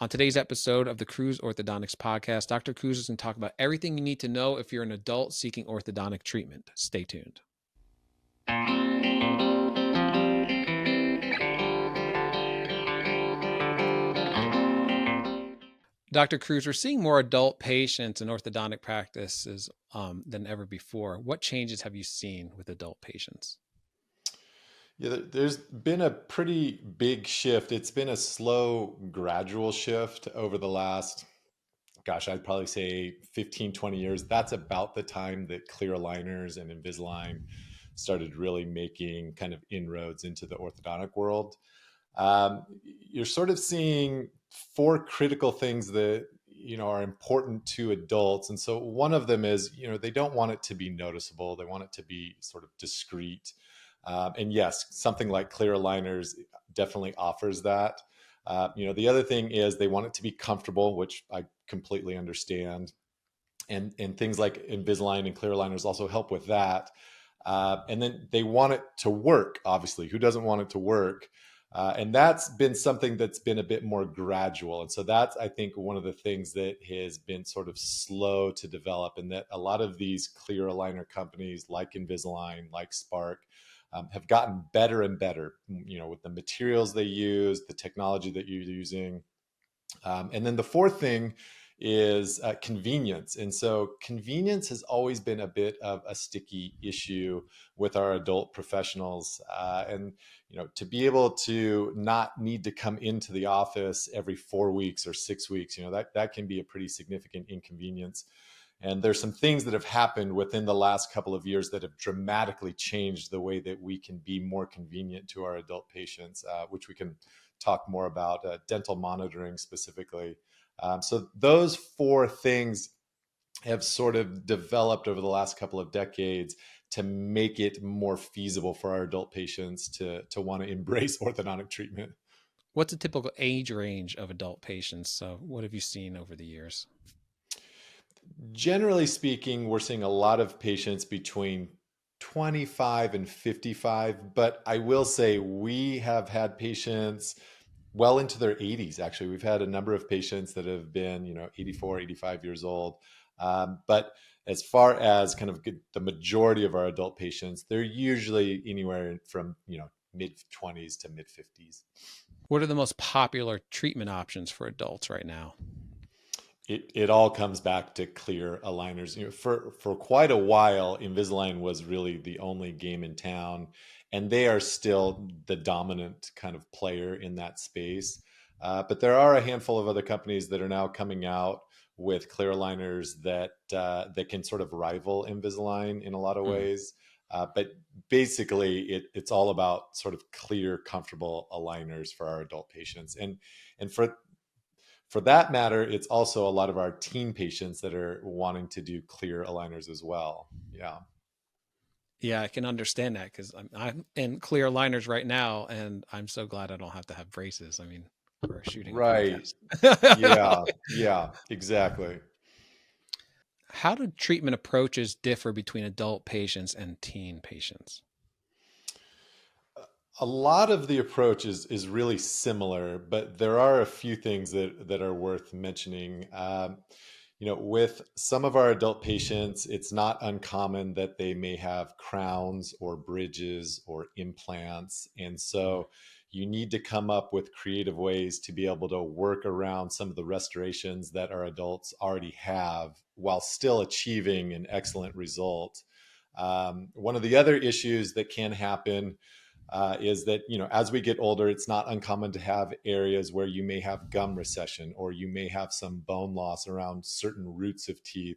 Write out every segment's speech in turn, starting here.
On today's episode of the Cruz Orthodontics podcast, Dr. Cruz is going to talk about everything you need to know if you're an adult seeking orthodontic treatment. Stay tuned. Dr. Cruz, we're seeing more adult patients in orthodontic practices than ever before. What changes have you seen with adult patients? Yeah, there's been a pretty big shift. It's been a slow, gradual shift over the last, I'd probably say 15, 20 years. That's about the time that clear aligners and Invisalign started really making kind of inroads into the orthodontic world. You're sort of seeing four critical things that are important to adults, and so one of them is they don't want it to be noticeable. They want it to be sort of discreet. And yes, something like clear aligners definitely offers that. The other thing is they want it to be comfortable, which I completely understand. And things like Invisalign and clear aligners also help with that. And then they want it to work, obviously. Who doesn't want it to work? And that's been something that's been a bit more gradual. And so that's, I think, one of the things that has been sort of slow to develop, and that a lot of these clear aligner companies like Invisalign, like Spark, have gotten better and better, with the materials they use, the technology that you're using. And then the fourth thing is convenience. And so convenience has always been a bit of a sticky issue with our adult professionals. And to be able to not need to come into the office every 4 weeks or 6 weeks, that can be a pretty significant inconvenience. And there's some things that have happened within the last couple of years that have dramatically changed the way that we can be more convenient to our adult patients, which we can talk more about, dental monitoring specifically. So those four things have sort of developed over the last couple of decades to make it more feasible for our adult patients to want to embrace orthodontic treatment. What's a typical age range of adult patients? So, what have you seen over the years? Generally speaking, we're seeing a lot of patients between 25 and 55, but I will say we have had patients well into their 80s. Actually, we've had a number of patients that have been 84, 85 years old. But as far as kind of the majority of our adult patients, they're usually anywhere from mid 20s to mid 50s. What are the most popular treatment options for adults right now? It all comes back to clear aligners. For quite a while, Invisalign was really the only game in town, and they are still the dominant kind of player in that space. But there are a handful of other companies that are now coming out with clear aligners that can sort of rival Invisalign in a lot of Mm. ways. But basically, it's all about sort of clear, comfortable aligners for our adult patients, and for that matter, it's also a lot of our teen patients that are wanting to do clear aligners as well. Yeah. Yeah, I can understand that because I'm in clear aligners right now, and I'm so glad I don't have to have braces. I mean, for shooting a Right. podcast. Yeah. Yeah. Exactly. How do treatment approaches differ between adult patients and teen patients? A lot of the approach is really similar, but there are a few things that are worth mentioning. With some of our adult patients, it's not uncommon that they may have crowns or bridges or implants. And so you need to come up with creative ways to be able to work around some of the restorations that our adults already have while still achieving an excellent result. One of the other issues that can happen is that as we get older, it's not uncommon to have areas where you may have gum recession or you may have some bone loss around certain roots of teeth.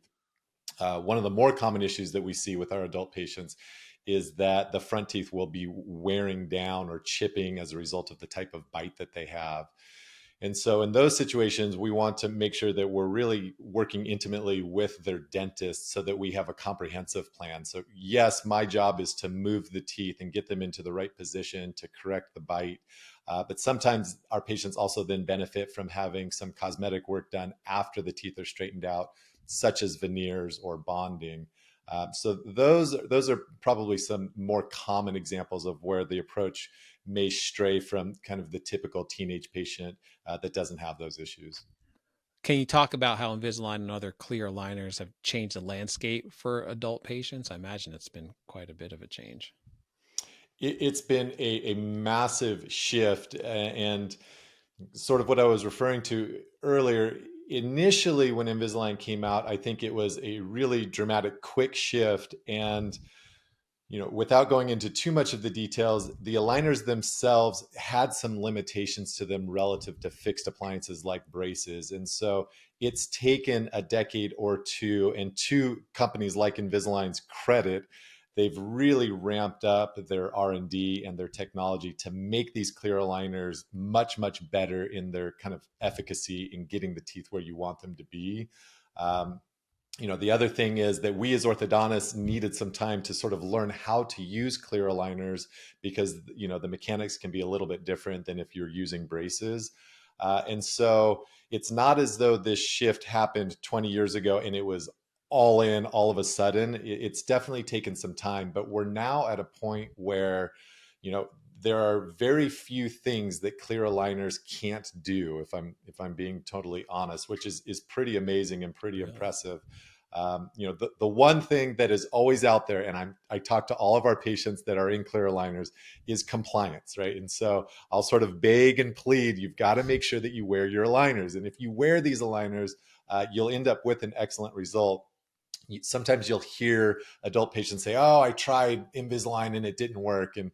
One of the more common issues that we see with our adult patients is that the front teeth will be wearing down or chipping as a result of the type of bite that they have. And so in those situations, we want to make sure that we're really working intimately with their dentist so that we have a comprehensive plan. So yes, my job is to move the teeth and get them into the right position to correct the bite. But sometimes our patients also then benefit from having some cosmetic work done after the teeth are straightened out, such as veneers or bonding. So those are probably some more common examples of where the approach may stray from kind of the typical teenage patient that doesn't have those issues. Can you talk about how Invisalign and other clear aligners have changed the landscape for adult patients? I imagine it's been quite a bit of a change. It's been a massive shift, and sort of what I was referring to earlier. Initially, when Invisalign came out, I think it was a really dramatic, quick shift. And without going into too much of the details, the aligners themselves had some limitations to them relative to fixed appliances like braces. And so it's taken a decade or two, and to companies like Invisalign's credit, they've really ramped up their R&D and their technology to make these clear aligners much, much better in their kind of efficacy in getting the teeth where you want them to be. Um, the other thing is that we as orthodontists needed some time to sort of learn how to use clear aligners, because the mechanics can be a little bit different than if you're using braces. And so it's not as though this shift happened 20 years ago and it was all in all of a sudden. It's definitely taken some time, but we're now at a point where you know there are very few things that clear aligners can't do, if I'm being totally honest, which is pretty amazing and pretty Really? impressive. The one thing that is always out there, and I talk to all of our patients that are in clear aligners, is compliance, right? And so I'll sort of beg and plead, you've got to make sure that you wear your aligners. And if you wear these aligners, you'll end up with an excellent result. Sometimes you'll hear adult patients say, "Oh, I tried Invisalign and it didn't work." And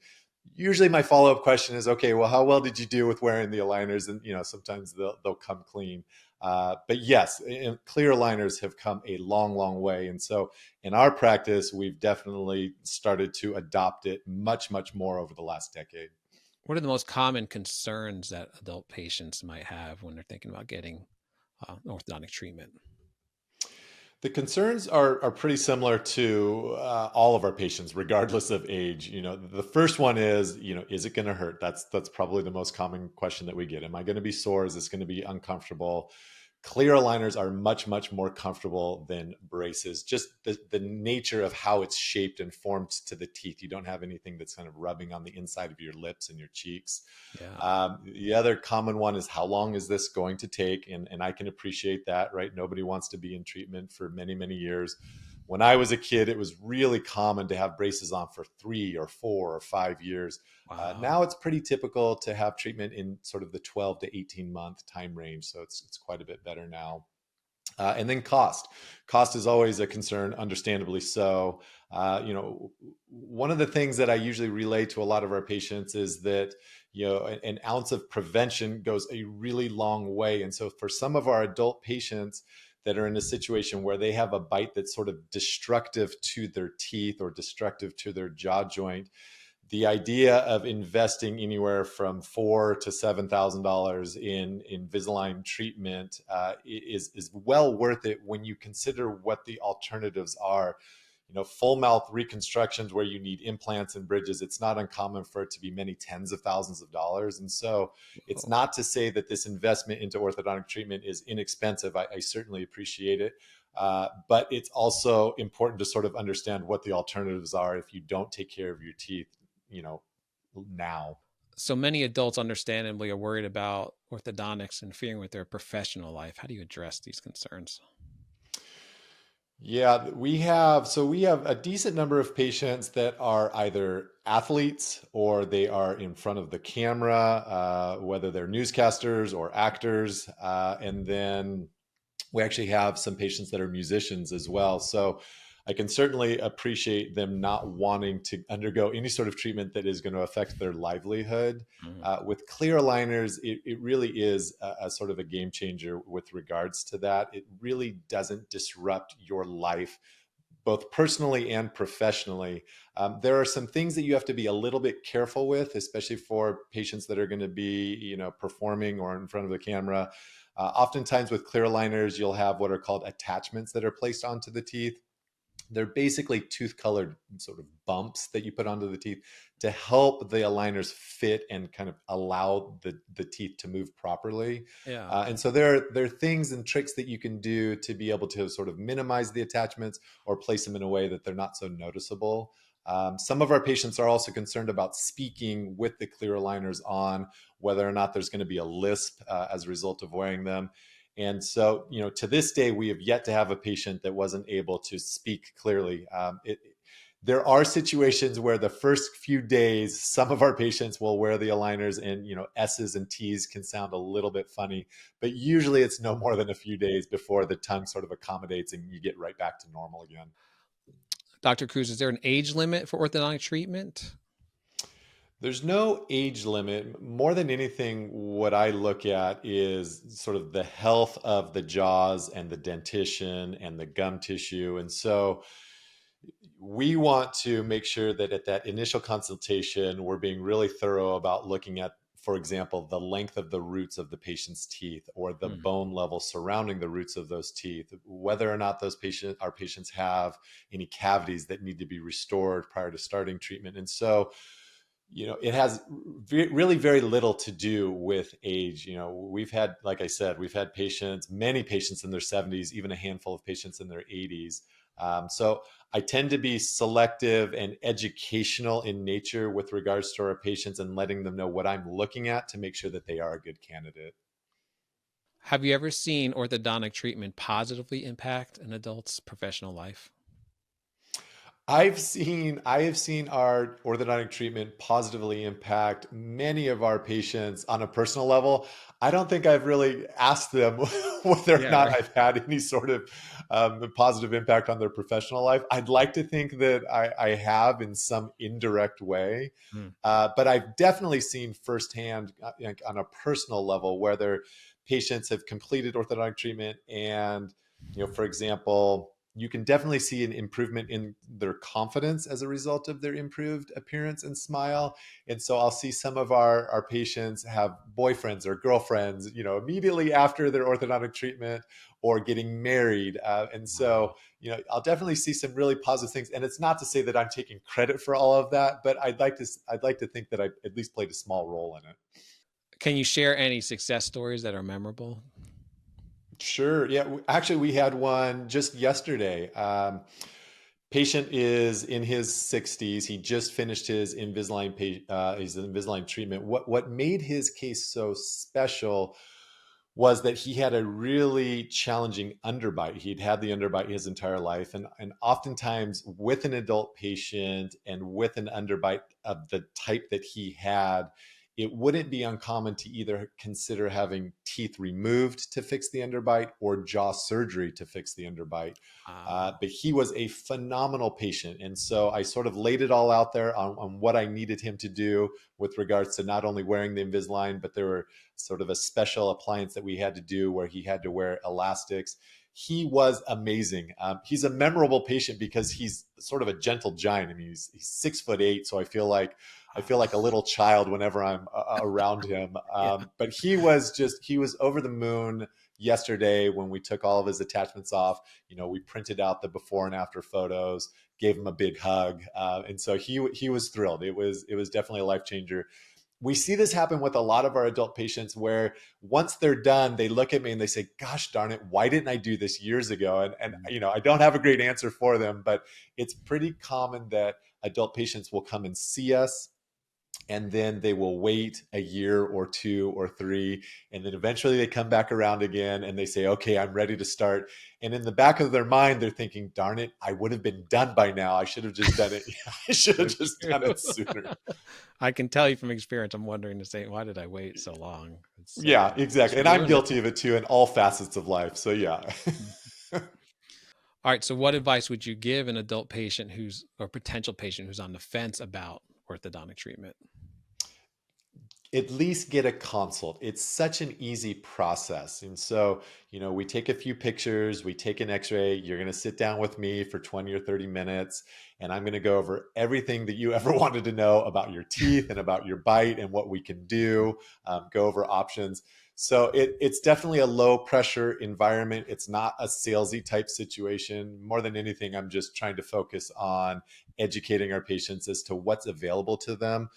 usually my follow-up question is, okay, well, how well did you do with wearing the aligners? And sometimes they'll come clean. But yes, clear aligners have come a long, long way. And so in our practice, we've definitely started to adopt it much, much more over the last decade. What are the most common concerns that adult patients might have when they're thinking about getting orthodontic treatment? The concerns are pretty similar to all of our patients, regardless of age. The first one is it going to hurt? That's probably the most common question that we get. Am I going to be sore? Is this going to be uncomfortable? Clear aligners are much, much more comfortable than braces. Just the nature of how it's shaped and formed to the teeth. You don't have anything that's kind of rubbing on the inside of your lips and your cheeks. Yeah. The other common one is, how long is this going to take? And I can appreciate that, right? Nobody wants to be in treatment for many, many years. When I was a kid, it was really common to have braces on for 3 or 4 or 5 years. Wow. Now it's pretty typical to have treatment in sort of the 12 to 18 month time range. So it's quite a bit better now. And then cost. Cost is always a concern, understandably so. One of the things that I usually relay to a lot of our patients is that an ounce of prevention goes a really long way. And so for some of our adult patients that are in a situation where they have a bite that's sort of destructive to their teeth or destructive to their jaw joint, the idea of investing anywhere from $4,000 to $7,000 in Invisalign treatment is well worth it when you consider what the alternatives are. Full mouth reconstructions where you need implants and bridges, it's not uncommon for it to be many tens of thousands of dollars. And so it's Oh. not to say that this investment into orthodontic treatment is inexpensive. I certainly appreciate it. But it's also important to sort of understand what the alternatives are if you don't take care of your teeth, you know, now. So many adults understandably are worried about orthodontics interfering with their professional life. How do you address these concerns? Yeah, we have a decent number of patients that are either athletes or they are in front of the camera, whether they're newscasters or actors, and then we actually have some patients that are musicians as well. So I can certainly appreciate them not wanting to undergo any sort of treatment that is going to affect their livelihood. Mm. With clear aligners, it really is a sort of a game changer with regards to that. It really doesn't disrupt your life, both personally and professionally. There are some things that you have to be a little bit careful with, especially for patients that are going to be, performing or in front of the camera. Oftentimes with clear aligners, you'll have what are called attachments that are placed onto the teeth. They're basically tooth colored sort of bumps that you put onto the teeth to help the aligners fit and kind of allow the teeth to move properly. Yeah. And so there are things and tricks that you can do to be able to sort of minimize the attachments or place them in a way that they're not so noticeable. Some of our patients are also concerned about speaking with the clear aligners on, whether or not there's going to be a lisp as a result of wearing them. And so, to this day, we have yet to have a patient that wasn't able to speak clearly. There are situations where the first few days, some of our patients will wear the aligners and, S's and T's can sound a little bit funny, but usually it's no more than a few days before the tongue sort of accommodates and you get right back to normal again. Dr. Cruz, is there an age limit for orthodontic treatment? There's no age limit. More than anything, what I look at is sort of the health of the jaws and the dentition and the gum tissue. And so we want to make sure that at that initial consultation, we're being really thorough about looking at, for example, the length of the roots of the patient's teeth or the Mm. bone level surrounding the roots of those teeth, whether or not our patients have any cavities that need to be restored prior to starting treatment. And so, it has really very little to do with age. We've had, like I said, we've had many patients in their 70s, even a handful of patients in their 80s. So I tend to be selective and educational in nature with regards to our patients and letting them know what I'm looking at to make sure that they are a good candidate. Have you ever seen orthodontic treatment positively impact an adult's professional life? I have seen our orthodontic treatment positively impact many of our patients on a personal level. I don't think I've really asked them whether or Yeah, not right. I've had any sort of positive impact on their professional life. I'd like to think that I have in some indirect way, Mm. but I've definitely seen firsthand on a personal level whether patients have completed orthodontic treatment and, for example, you can definitely see an improvement in their confidence as a result of their improved appearance and smile. And so I'll see some of our patients have boyfriends or girlfriends, immediately after their orthodontic treatment or getting married. And so, Wow. I'll definitely see some really positive things. And it's not to say that I'm taking credit for all of that, but I'd like to think that I at least played a small role in it. Can you share any success stories that are memorable? Sure. Yeah. Actually, we had one just yesterday. Patient is in his 60s. He just finished his Invisalign treatment. What made his case so special was that he had a really challenging underbite. He'd had the underbite his entire life, and oftentimes with an adult patient and with an underbite of the type that he had, it wouldn't be uncommon to either consider having teeth removed to fix the underbite or jaw surgery to fix the underbite. Wow. But he was a phenomenal patient. And so I sort of laid it all out there on what I needed him to do with regards to not only wearing the Invisalign, but there were sort of a special appliance that we had to do where he had to wear elastics. He was amazing. He's a memorable patient because he's sort of a gentle giant. I mean, he's 6'8", so I feel like a little child whenever I'm around him. Yeah. But he was over the moon yesterday when we took all of his attachments off. We printed out the before and after photos, gave him a big hug, and so he was thrilled. It was definitely a life changer. We see this happen with a lot of our adult patients where once they're done, they look at me and they say, gosh darn it, why didn't I do this years ago? And I don't have a great answer for them, but it's pretty common that adult patients will come and see us and then they will wait a year or two or three, and then eventually they come back around again and they say, okay, I'm ready to start. And in the back of their mind they're thinking, darn it, I would have been done by now. I should have just done it. I should have So just true. done it sooner. I can tell you from experience, I'm wondering the same. Why did I wait so long? It's Yeah, exactly. should And have I'm ruined it. guilty of it too in all facets of life. So yeah. All right. So, what advice would you give an adult patient or potential patient who's on the fence about orthodontic treatment? At least get a consult. It's such an easy process. And so, we take a few pictures, we take an x-ray, you're going to sit down with me for 20 or 30 minutes, and I'm going to go over everything that you ever wanted to know about your teeth and about your bite and what we can do, go over options. So it's definitely a low pressure environment. It's not a salesy type situation. More than anything, I'm just trying to focus on educating our patients as to what's available to them.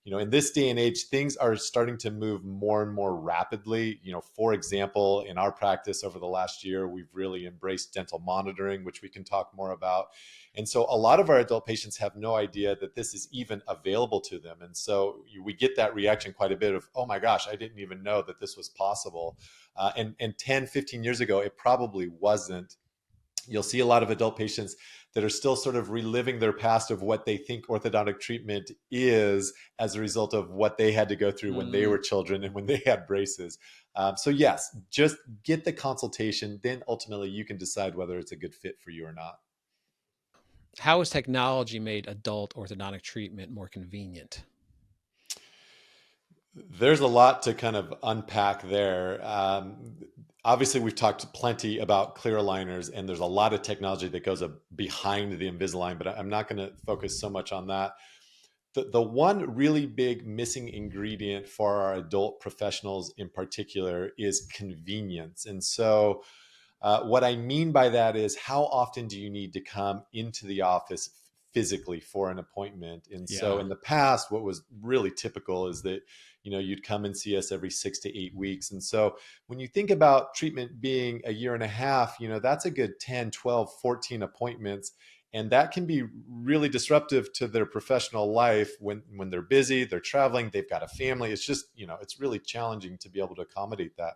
In this day and age, things are starting to move more and more rapidly. For example, in our practice over the last year, we've really embraced dental monitoring, which we can talk more about. And so a lot of our adult patients have no idea that this is even available to them. And so we get that reaction quite a bit of, oh my gosh, I didn't even know that this was possible. And 10, 15 years ago, it probably wasn't. You'll see a lot of adult patients that are still sort of reliving their past of what they think orthodontic treatment is as a result of what they had to go through when they Mm. were children and when they had braces. So yes, just get the consultation. Then ultimately you can decide whether it's a good fit for you or not. How has technology made adult orthodontic treatment more convenient? There's a lot to kind of unpack there. Obviously, we've talked plenty about clear aligners, and there's a lot of technology that goes behind the Invisalign, but I'm not going to focus so much on that. The one really big missing ingredient for our adult professionals in particular is convenience. And so, what I mean by that is how often do you need to come into the office physically for an appointment? And so Yeah. in the past, what was really typical is that you'd come and see us every 6 to 8 weeks. And so when you think about treatment being a year and a half, that's a good 10, 12, 14 appointments. And that can be really disruptive to their professional life when they're busy, they're traveling, they've got a family. It's just, it's really challenging to be able to accommodate that.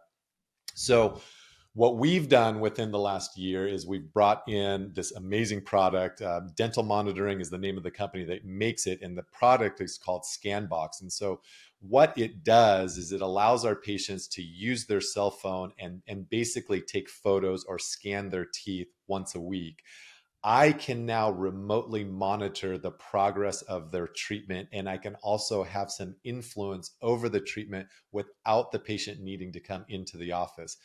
So what we've done within the last year is we've brought in this amazing product. Dental Monitoring is the name of the company that makes it, and the product is called Scanbox. And so, what it does is it allows our patients to use their cell phone and basically take photos or scan their teeth once a week. I can now remotely monitor the progress of their treatment, and I can also have some influence over the treatment without the patient needing to come into the office.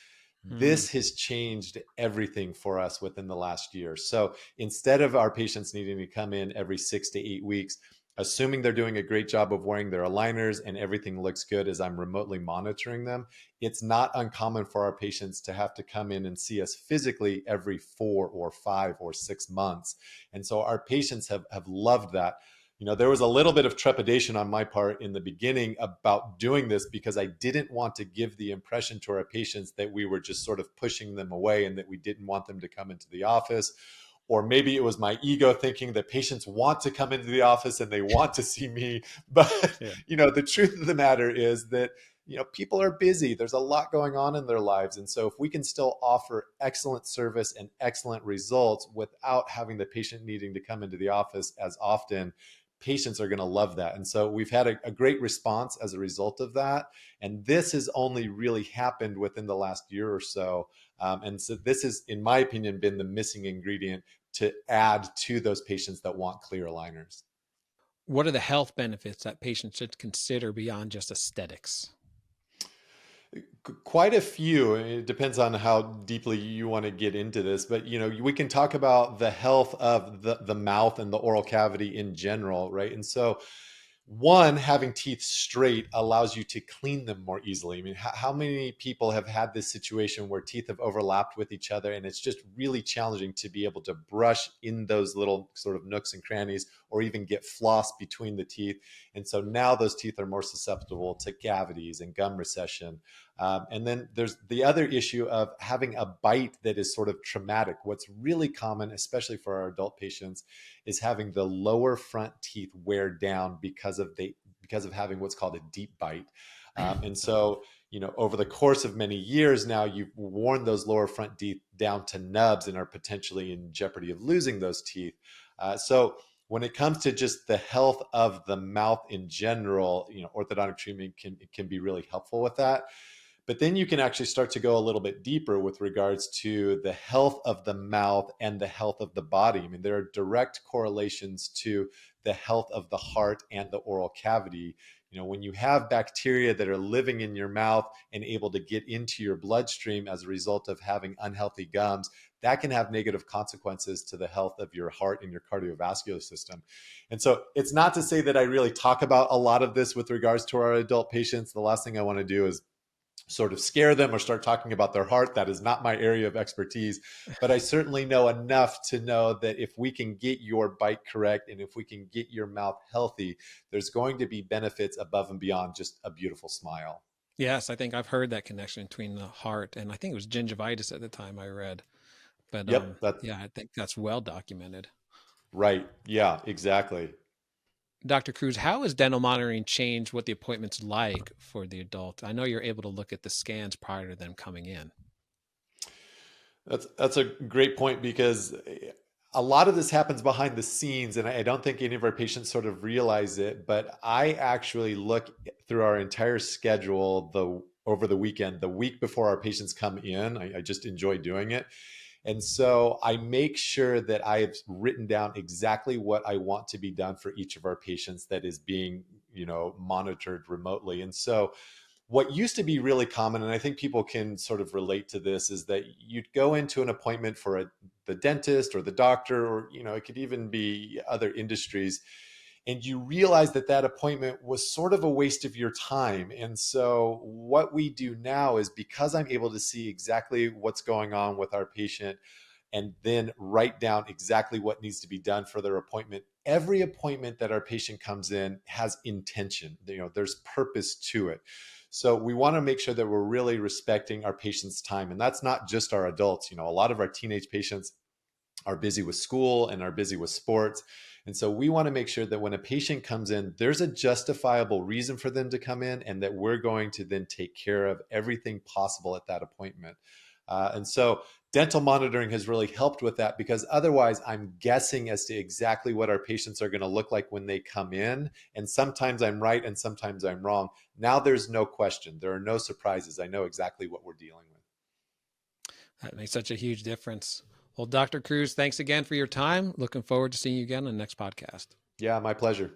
Mm. This has changed everything for us within the last year. So instead of our patients needing to come in every 6 to 8 weeks, assuming they're doing a great job of wearing their aligners and everything looks good as I'm remotely monitoring them, it's not uncommon for our patients to have to come in and see us physically every 4 or 5 or 6 months. And so our patients have loved that. There was a little bit of trepidation on my part in the beginning about doing this because I didn't want to give the impression to our patients that we were just sort of pushing them away and that we didn't want them to come into the office. Or maybe it was my ego thinking that patients want to come into the office and they want to see me. But, Yeah. the truth of the matter is that, people are busy. There's a lot going on in their lives. And so if we can still offer excellent service and excellent results without having the patient needing to come into the office as often, patients are going to love that. And so we've had a great response as a result of that. And this has only really happened within the last year or so. And so this has, in my opinion, been the missing ingredient to add to those patients that want clear aligners. What are the health benefits that patients should consider beyond just aesthetics? Quite a few. It depends on how deeply you want to get into this, but we can talk about the health of the mouth and the oral cavity in general, right? And so one, having teeth straight allows you to clean them more easily. I mean, how many people have had this situation where teeth have overlapped with each other and it's just really challenging to be able to brush in those little sort of nooks and crannies or even get floss between the teeth. And so now those teeth are more susceptible to cavities and gum recession. And then there's the other issue of having a bite that is sort of traumatic. What's really common, especially for our adult patients, is having the lower front teeth wear down because of having what's called a deep bite. And so, over the course of many years now, you've worn those lower front teeth down to nubs and are potentially in jeopardy of losing those teeth. So when it comes to just the health of the mouth in general, orthodontic treatment can be really helpful with that. But then you can actually start to go a little bit deeper with regards to the health of the mouth and the health of the body. I mean, there are direct correlations to the health of the heart and the oral cavity. When you have bacteria that are living in your mouth and able to get into your bloodstream as a result of having unhealthy gums, that can have negative consequences to the health of your heart and your cardiovascular system. And so it's not to say that I really talk about a lot of this with regards to our adult patients. The last thing I want to do is sort of scare them or start talking about their heart. That is not my area of expertise, but I certainly know enough to know that if we can get your bite correct and if we can get your mouth healthy, there's going to be benefits above and beyond just a beautiful smile. Yes, I think I've heard that connection between the heart and I think it was gingivitis at the time I read. But Yep, that's yeah, I think that's well documented. right. Yeah, exactly. Dr. Cruz, how has dental monitoring changed what the appointment's like for the adult? I know you're able to look at the scans prior to them coming in. That's a great point because a lot of this happens behind the scenes, and I don't think any of our patients sort of realize it. But I actually look through our entire schedule the over the weekend, the week before our patients come in. I just enjoy doing it. And so I make sure that I have written down exactly what I want to be done for each of our patients that is being, monitored remotely. And so what used to be really common, and I think people can sort of relate to this, is that you'd go into an appointment for the dentist or the doctor, or it could even be other industries, and you realize that that appointment was sort of a waste of your time. And so what we do now is, because I'm able to see exactly what's going on with our patient and then write down exactly what needs to be done for their appointment. Every appointment that our patient comes in has intention. There's purpose to it. So we want to make sure that we're really respecting our patients' time. And that's not just our adults. A lot of our teenage patients are busy with school and are busy with sports. And so we want to make sure that when a patient comes in, there's a justifiable reason for them to come in, and that we're going to then take care of everything possible at that appointment. And so dental monitoring has really helped with that, because otherwise I'm guessing as to exactly what our patients are going to look like when they come in. And sometimes I'm right and sometimes I'm wrong. Now there's no question. There are no surprises. I know exactly what we're dealing with. That makes such a huge difference. Well, Dr. Cruz, thanks again for your time. Looking forward to seeing you again on the next podcast. Yeah, my pleasure.